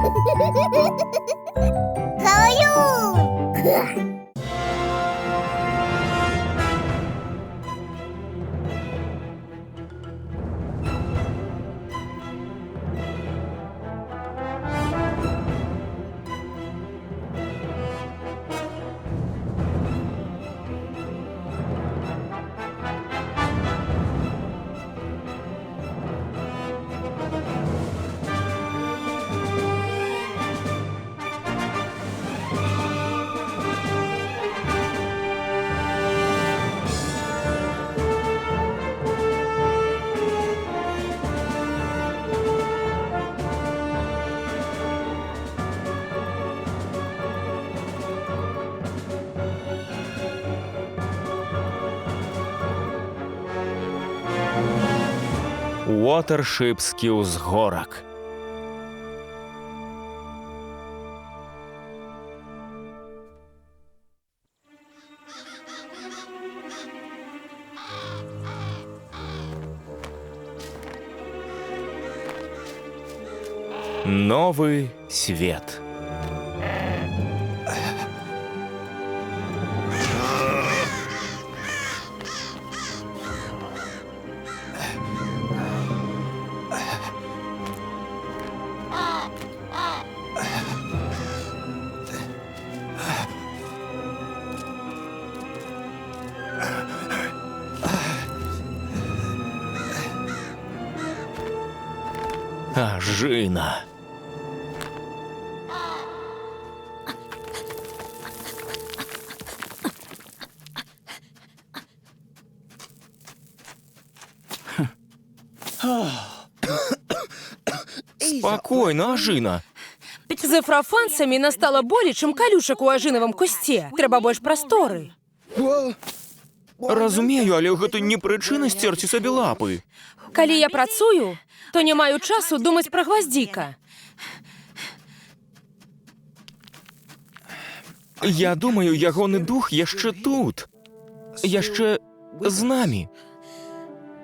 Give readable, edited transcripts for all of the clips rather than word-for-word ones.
Каю! Уотершипський узгорок. Новый свет. Ажина. Спокойно, Ажина. З ефрафанцами настало болі, чим калюшек у ажиновому кусті. Треба больш прастори. Разумею, але гэта не прычына сцерці сабе лапы. Калі я працую, то не маю часу думаць пра гваздзіка. Я думаю, ягоны дух яшчэ тут. Яшчэ з намі.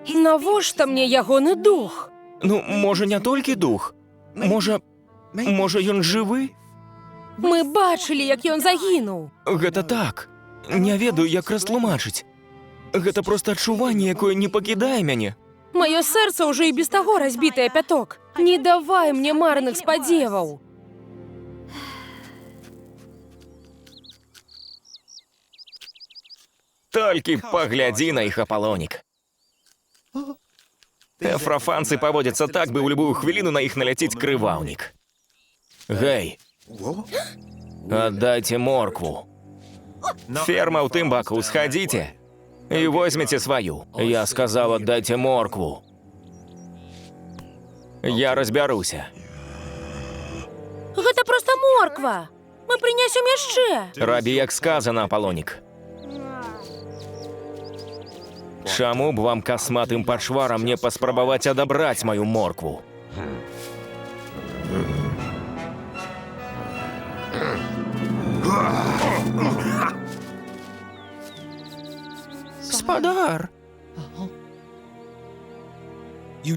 Навошта мне ягоны дух? Ну, можа, не толькі дух. Можа, ён жывы? Мы бачылі, як ён загінуў. Гэта так. Не ведаю, як растлумачыць. Гэта проста адчуванне, якое не пакідае мяне. Маё сэрца ўжо і без таго разбітае пяток. Не давай мне марных спадзеваў. Толькі паглядзі на іх, Апалонік. Эфрафанцы паводзяцца так, бы ў любую хвіліну на іх наляціць крываўнік. Гэй, аддайце моркву. Ферма ў тым баку, схадзіце і возьмеце сваю. Я сказаў, аддайце моркву. Я разбяруся. Гэта проста морква. Мы прынясем яшчэ. Рабі, як сказана, Апалонік. Чаму б вам, касматым пачварам, не паспрабаваць адабраць маю моркву? Спадар!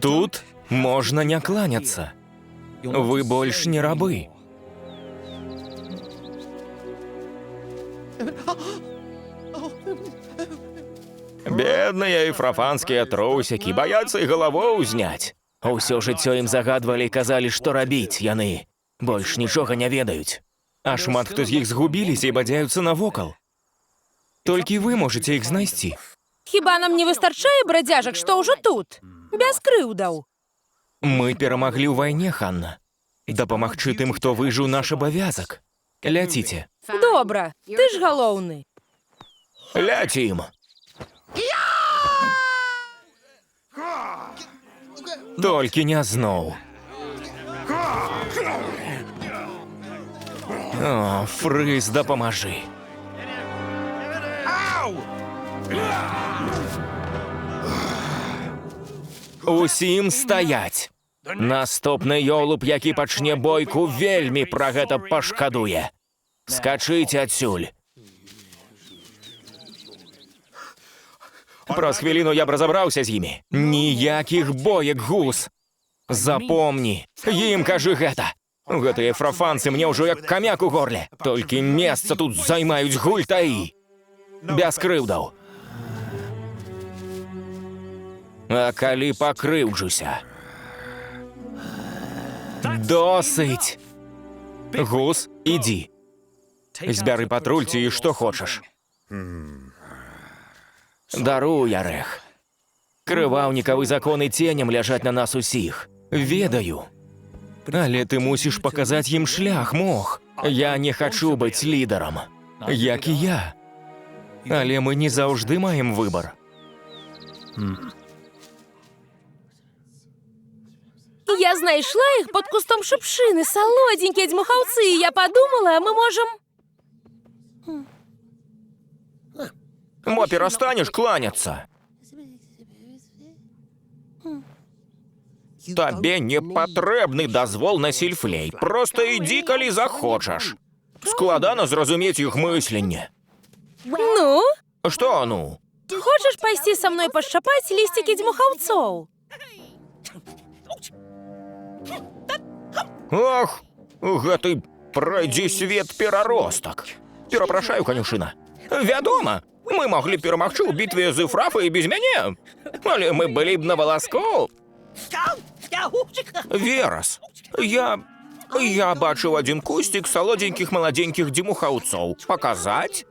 Тут можна не кланяцца. Вы больш не рабы. Бедныя эфрафанскія трусікі баяцца і галаву ўзняць. Усё жыццё ім загадвалі і казалі, што рабіць яны. Больш нічога не ведаюць. А шмат хто з іх згубіліся і бадзяюцца навокал. Толькі вы можаце іх знайсці. Хіба нам не выстачае брадзяжак, што ўжо тут? Без крыўдаў. Мы перамаглі ў вайне, Ханна. Дапамагчы тым, хто выжыў, наш абавязак. Ляціце. Добра, ты ж галоўны. Ляцім! Толькі не зноў. О, Фрыз, дапамажы. Усім стаяць. Наступны ёлуб, які пачне бойку, вельмі пра гэта пашкадуе. Скачыце адсюль. Праз хвіліну я б разабраўся з імі. Ніякіх боек, гус. Запомні, ім кажы гэта. Гэтыя фрафанцы мне ўжо як камяк у горле. Толькі месца тут займаюць гультаі. Без крыўдаў. А калі пакрыўджуся? Досыць! Гус, ідзі. Збяры патрульці і што хочаш. Даруй, Арэх. Крываўнікавы законы ценем ляжаць на нас усіх. Ведаю. Але ты мусіш паказаць ім шлях, мох. Я не хачу быць лідарам. Як і я. Але мы не заўжды маем выбар. Я знайшла іх пад кустом шыпшыны, салодзенькія дзьмухаўцы, і я падумала, мы можам... Мо перастанеш кланяцца? Табе не патрэбны дазвол на сільфлей. Проста ідзі, калі захочаш. Складана зразумець іх мысленне. Ну? Што ну? Хочаш пайсці са мной пашчапаць лісцікі дзьмухаўцоў? Ах, гэты прайдзі свет пераростак. Перапрашаю, канюшына. Вядома, мы маглі перамагчы ў бітве з Ефрафай без мяне. Але мы былі б на валаску. Верас, я бачыў адзін кусцік салодзенькіх маладзенькіх дзьмухаўцоў. Паказаць?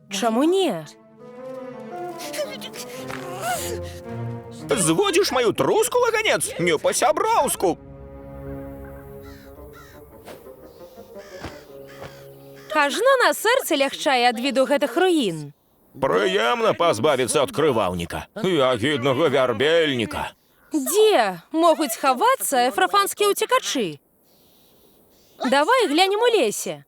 Чаму не? Зводзіш маю труску, лаганец? Не па-сяброўску. Ажно на сэрцы лягчае ад віду гэтых руін. Прыемна пазбавіцца ад крываўніка і агіднага вярбельніка. Дзе могуць хавацца эфрафанскія ўцекачы? Давай глянем у лесе.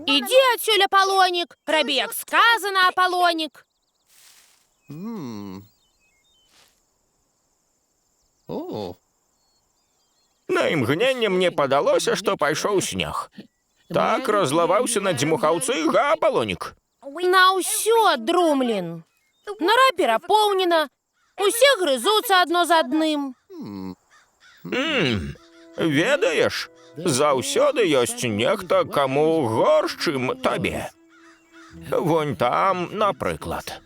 Ідзі адсюль, Апалонік, рабі як сказана, Апалонік. На імгненне мне падалося, што пайшоў снег. Так разлаваўся на дзьмухаўцы, га, Апалонік? На ўсё, Друмлін. Нора перапоўнена, усе грызуцца адно з адным. Ведаеш, заўсёды ёсць нехта, каму горш, чым табе. Вунь там, напрыклад.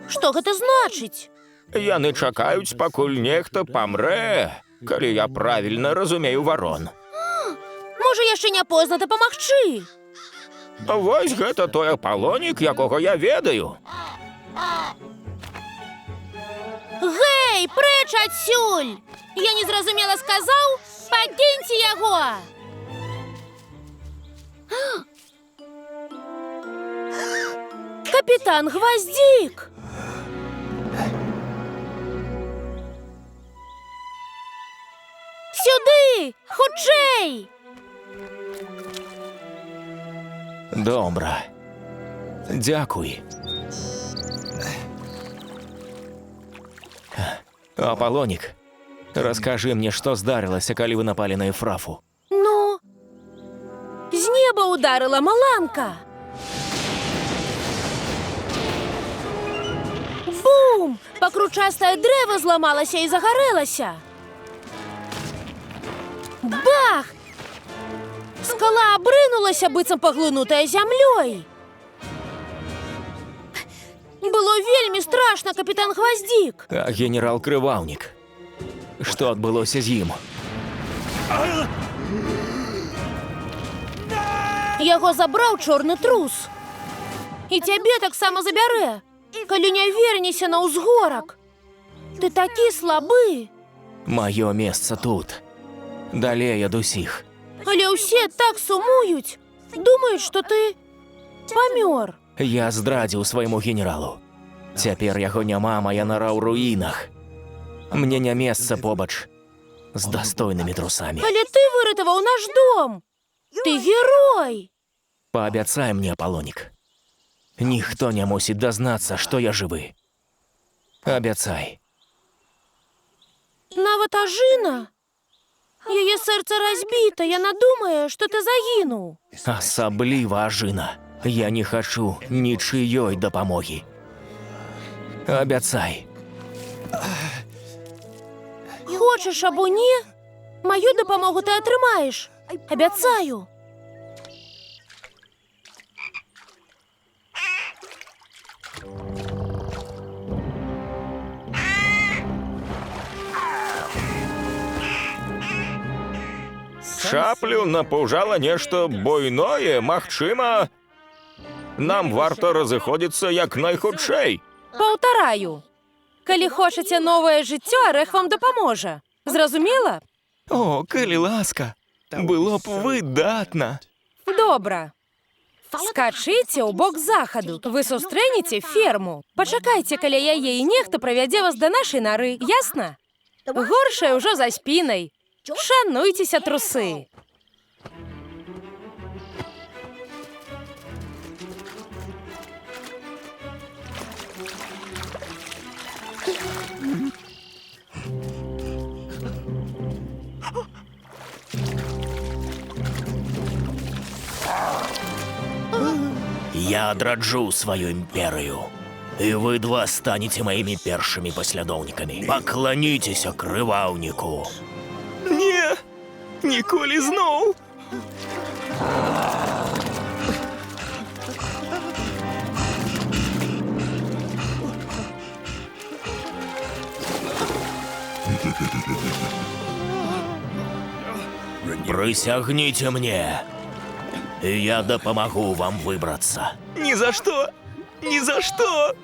Што гэта значыць? Яны чакаюць, пакуль нехта памрэ, калі я правільна разумею варон. Можа, яшчэ не позна дапамагчы? Вось гэта той Апалонік, якога я ведаю. Гэй, прэч адсюль! Я незразумела сказаў, пакіньце яго! Капітан Гваздзік! Сюды! Хутчэй! Добра. Дзякуй. Апалонік, раскажы мне, што здарылася, калі вы напалі на Ефрафу. Ну, з неба ударыла маланка. Бум! Пакручастае дрэва зламалася і загарэлася. Бах! Скала абрынулася, быццам паглынутая зямлёй. Было вельмі страшна, капітан Гваздзік. А генерал Крываўнік? Што адбылося з ім? Яго забраў чорны трус. І цябе таксама забярэ, калі не вернешся на ўзгорак. Ты такі слабы. Маё месца тут. Далей ад усіх. Але ўсе так сумуюць. Думаюць, што ты памёр. Я здрадзіў свайму генералу. Цяпер яго няма, мая нара ў руінах. Мне не месца побач з дастойнымі трусамі. Але ты выратаваў наш дом. Ты герой. Паабяцай мне, Апалонік. Ніхто не мусіць дазнацца, што я жывы. Абяцай. Нават Ажына. Яе сэрца разбіта, яна думае, што ты загінуў. Асабліва Ажына. Я не хачу нічыёй дапамогі. Абяцай. Хочаш або не, маю дапамогу ты атрымаеш. Абяцаю. Шаплю напужала нешта буйное, магчыма, нам варта разыходзіцца як найхутчэй. Паўтараю. Калі хочаце новае жыццё, арэх вам дапаможа. Зразумела? О, калі ласка, было б выдатна. Добра. Скачыце ў бок захаду. Вы сустрэнеце ферму. Пачакайце каля яе, і нехта правядзе вас да нашай нары. Ясна? Горшае ўжо за спінай. Шануйцеся, трусы. Я адраджу сваю імперыю, і вы два станеце маімі першымі паслядоўнікамі. Пакланіцеся крываўніку. Не, ніколі зноў. Прысягніце мне, і я дапамагу вам выбрацца. Ні за што! Ні за што!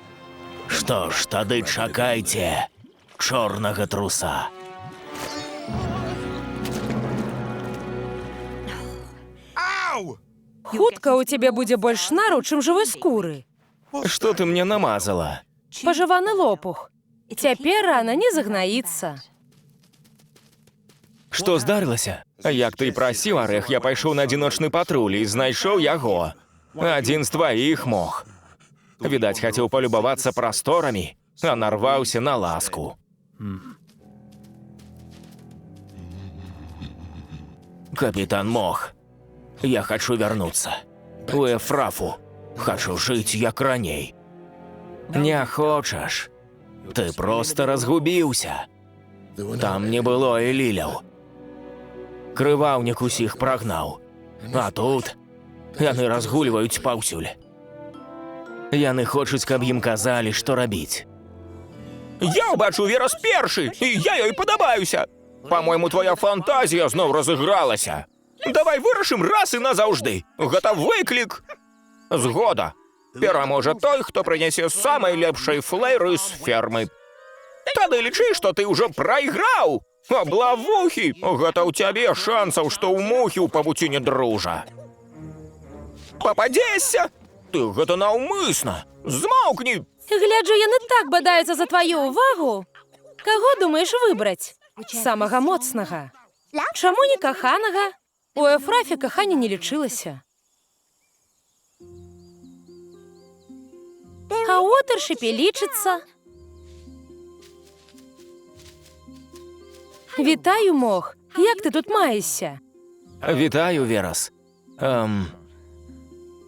Што ж, тады чакайце чорнага труса. Хутка ў цябе будзе больш нару, чым жывой скуры. Што ты мне намазала? Пажываны лопух. Цяпер рана не загнаіцца. Што здарылася? Як ты і прасіў, Арэх, я пайшоў на адзіночны патруль і знайшоў яго. Адзін з тваіх мог. Відаць, хацеў палюбавацца прасторамі, а нарваўся на ласку. Капітан Мох, я хачу вярнуцца. У Ефрафу. Хачу жыць, як раней. Не хочаш. Ты проста разгубіўся. Там не было эліляў. Крываўнік усіх прагнаў. А тут яны разгульваюць паўсюль. Яны хочуць, каб ім казалі, што рабіць. Я ўбачу Верас першы, і я ёй падабаюся. Па-мойму, твоя фантазія зноў разыгралася. Давай вырашым раз і назаўжды. Гэта выклік. Згода. Пераможа той, хто прынясе самай лепшай флэйры з фермы. Тады лічы, што ты ўжо прайграў. Аблавухі, гэта ў цябе шансаў, што ў мухі ў павуціне дружа. Пападзешся? Ты гэта наўмысна. Змоўкні. Гляджу, яны так бадаюцца за тваю ўвагу. Каго думаеш выбраць? Самага моцнага. Чаму не каханага? У Ефрафе каханне не лічылася. А отаршыпе лічыцца. Вітаю, Мох. Як ты тут маешся? Вітаю, Верас.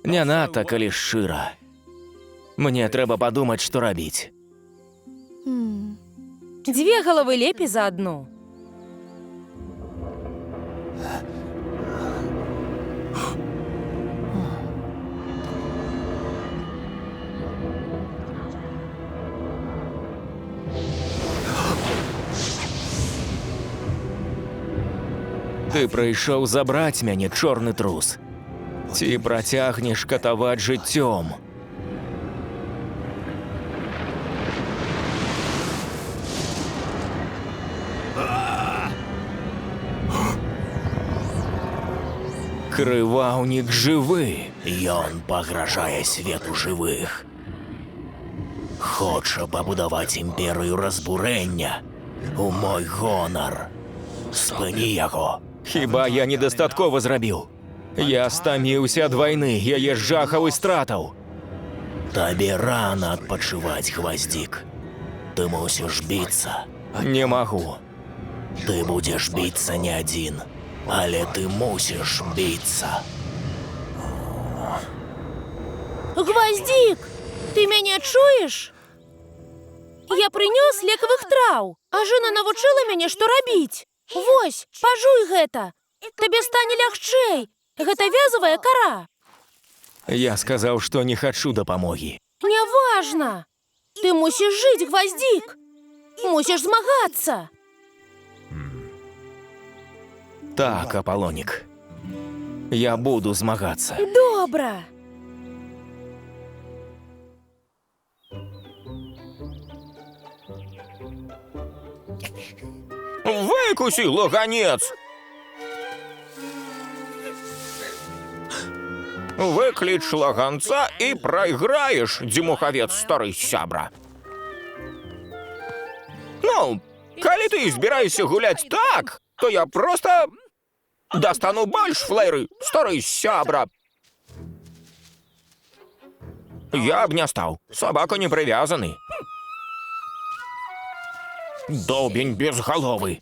Не надта, калі шчыра. Мне трэба падумаць, што рабіць. Дзве галавы лепей за адну. Ты прыйшоў забраць мяне, чорны трус. Ці працягнеш катаваць жыццём? Крываўнік жывы, ён пагражае свету жывых. Хоча пабудаваць імперыю разбурэння у мой гонар. Спыні яго. Хіба я недастаткова зрабіў? Я стаміўся ад вайны, яе жахаў і стратаў. Табе рана адпачываць, гваздзік. Ты мусіш біцца. Не магу. Ты будешь биться не один, але ты мусишь биться. Гвоздик, ти мене чуєш? Я принёс лекавых траў, а жына навучыла мяне, што рабіць. Вось, пажуй гэта. Табе стане лягчэй. Гэта вязавая кара. Я сказаў, што не хачу дапамогі. Няважна. Ты мусіш жыць, Гвоздик. Мусіш змагацца. Так, Аполлонік. Я буду змагацца. Добра. Выкуси, логанец! Выклич лаганца и проиграешь, дзімухавец стары сябра. Ну, калі ты збіраешся гуляць так, то я просто достану больш флэйры, стары сябра. Я б не стаў, собака не прывязаны. Долбень безголовый.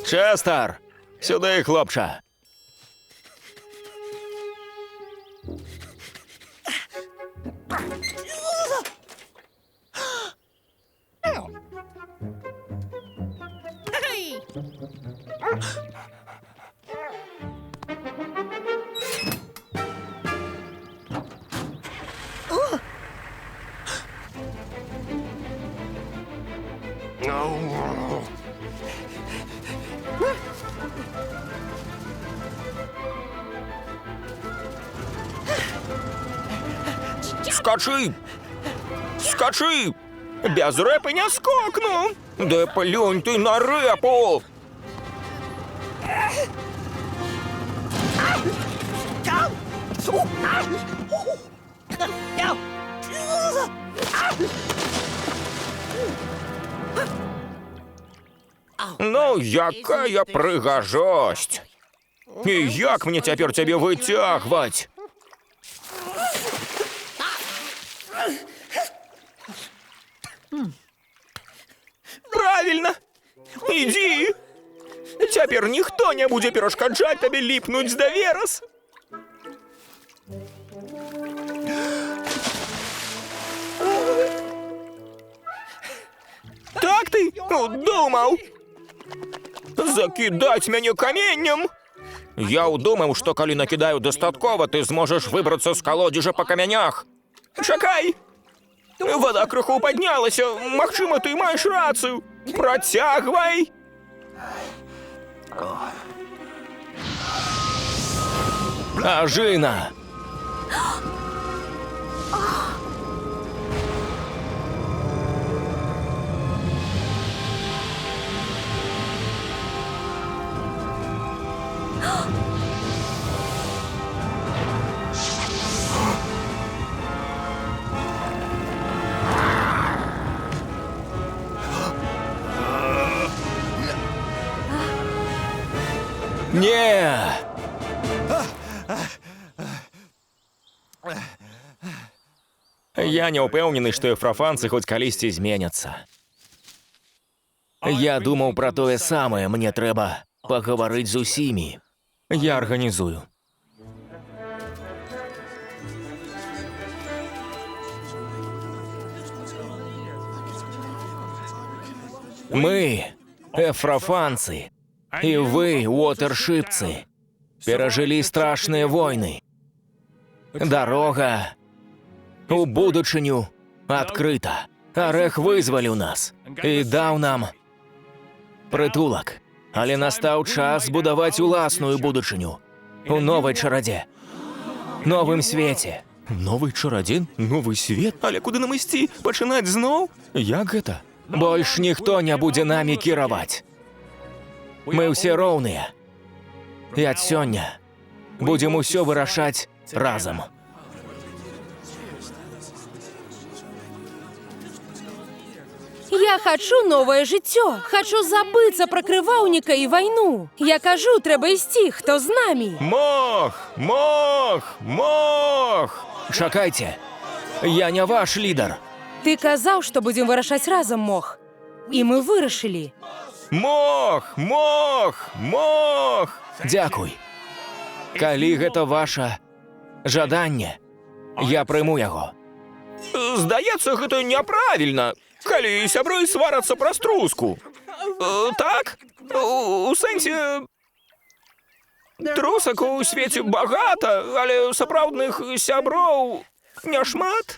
Честер, сюди, хлопче. Скачи! Скачи! Без репи не скокну! Да плюнь ти на репу! Ну, якая прыгажосць! І як мне цяпер цябе выцягваць? Правильно! Иди! Цяпер ніхто не будзе перашкаджаць табе ліпнуць да верас! Так ты удумаў? Закідаць мяне каменнем? Я ўдумаў, што калі накідаю дастаткова, ты зможаш выбрацца з калодзежа па камянях. Чакай! Вода крыху паднялася. Магчыма, ты маеш рацыю. Працягвай! Ажына! Не! Я не ўпэўнены, што эфрафанцы хоць калісьці зменяцца. Я думаў пра тое самае, мне трэба пагаварыць з усімі. Я арганізую. Мы, эфрафанцы, і вы, уотершипцы, перажылі страшныя войны. Дарога у будучыню адкрыта. Арэх вызваліў нас і даў нам прытулак. Але настаў час збудаваць уласную будучыню. У новай чарадзе. Новым свеце. Новый чарадзе? Новы свет? Але куды нам ісці? Пачынаць зноў? Як гэта? Больш ніхто не будзе намі кіраваць. Мы ўсе роўныя. І ад сёння будзем усё вырашаць разам. Я хачу новае жыццё. Хачу забыцца пра крываўніка і вайну. Я кажу, трэба ісці, хто з намі. Мох! Мох! Мох! Чакайце. Я не ваш лідар. Ты казаў, што будзем вырашаць разам, Мох. І мы вырашылі. Мох! Мох! Мох! Дзякуй. Калі гэта ваша жаданне, я прыму яго. Здаецца, гэта няправільна, калі сябры сварацца пра струску. Так? У сэнсе... Трусак у свеце багата, але сапраўдных сяброў няшмат.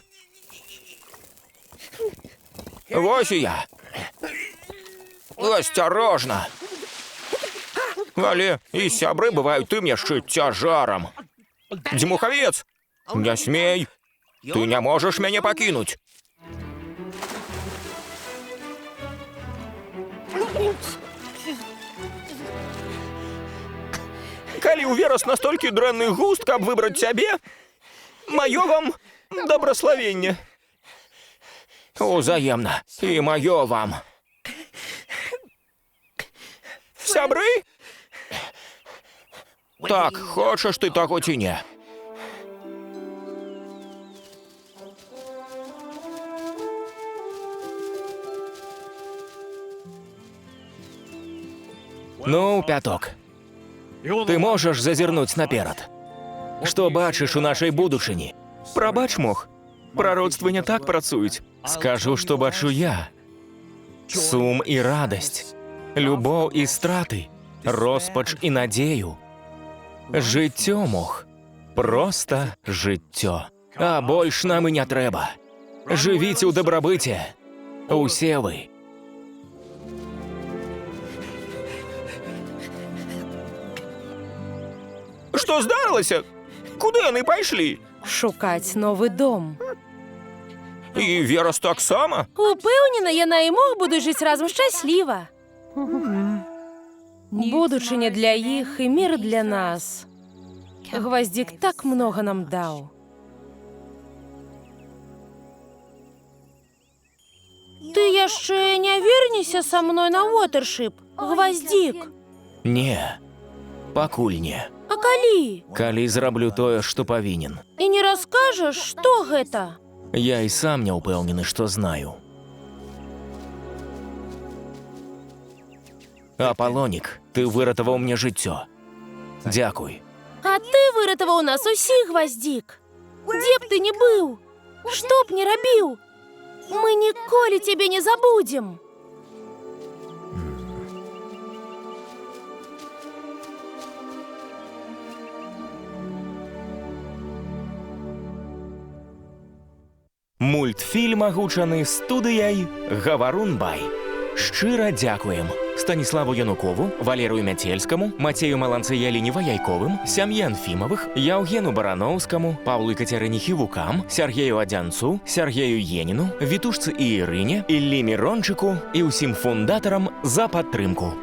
Вось і я. Асцярожна. Але і сябры бываюць тым яшчэ цяжарам. Дзьмухавец, не смей. Ты не можаш мяне пакінуць. Калі ў верас настолькі дрэнны густ, каб выбраць цябе, маё вам добраславенне. Узаемна. І маё вам. Сябры? Так, хочаш ты таго ці не? Ну, Пяток, ты можаш зазірнуць наперад? Што бачыш у нашай будучыні? Прабач, Мох, прароцтвы не так працуюць. Скажу, што бачу я. Сум і радасць, любоў і страты, роспач і надзею. Жыццё, Мох, проста жыццё. А больш нам і не трэба. Жывіце ў дабрабыце. Усе вы. Што здарылася? Куды яны пайшлі? Шукаць новы дом. І Верас таксама? Упэўнена, яна і Мох будуць жыць разам шчасліва. Будучыня для іх і мір для нас. Гваздзік так многа нам даў. Ты яшчэ не вернешся са мной на Уотэршып, Гваздзік? Не, пакуль не. А калі? Калі зраблю тое, што павінен. І не раскажаш, што гэта? Я і сам не ўпэўнены, што знаю. Апалонік, ты выратаваў мне жыццё. Дзякуй. А ты выратаваў нас усіх, Гваздзік. Дзе б ты не быў, што б не рабіў, мы ніколі цябе не забудзем. Мультфільм агучаны студыяй «Гаварун-бай». Шчыра дзякуем Станіславу Янукову, Валерыю Мяцельскаму, Мацею Маланцы-Ялінева-Яйковым, сям'і Анфімавых, Яўгену Бараноўскаму, Паўлу і Кацярыне Хівукам, Сяргею Адзянцу, Сяргею Еніну, Вітушцы і Ірыне, Іллі Мірончыку і ўсім фундатарам за падтрымку.